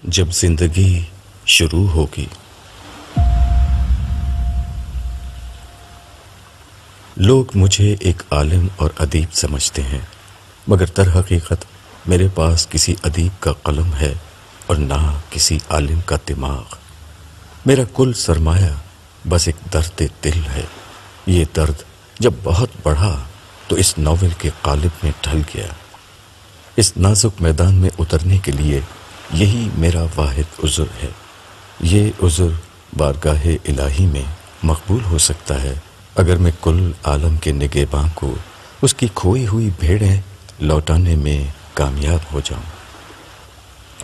जब जिंदगी शुरू होगी। लोग मुझे एक आलिम और अदीब समझते हैं, मगर दर हकीकत मेरे पास किसी अदीब का कलम है और ना किसी आलिम का दिमाग। मेरा कुल सरमाया बस एक दर्द दिल है। ये दर्द जब बहुत बढ़ा तो इस नॉवेल के कालिब में ढल गया। इस नाजुक मैदान में उतरने के लिए यही मेरा वाहिद उज़्र है। ये उज़्र बारगाहे इलाही में मकबूल हो सकता है अगर मैं कुल आलम के निगहबान को उसकी खोई हुई भेड़ें लौटाने में कामयाब हो जाऊं।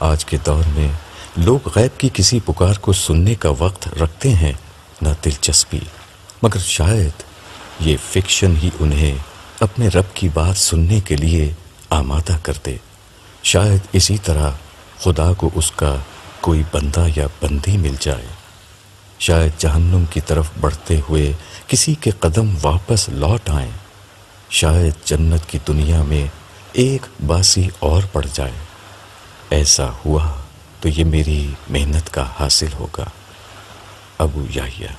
आज के दौर में लोग गैब की किसी पुकार को सुनने का वक्त रखते हैं ना दिलचस्पी, मगर शायद ये फिक्शन ही उन्हें अपने रब की बात सुनने के लिए आमादा कर दे। शायद इसी तरह खुदा को उसका कोई बंदा या बंदी मिल जाए। शायद जहन्नुम की तरफ बढ़ते हुए किसी के कदम वापस लौट आएं। शायद जन्नत की दुनिया में एक बासी और पड़ जाए। ऐसा हुआ तो ये मेरी मेहनत का हासिल होगा। अबू याहिया।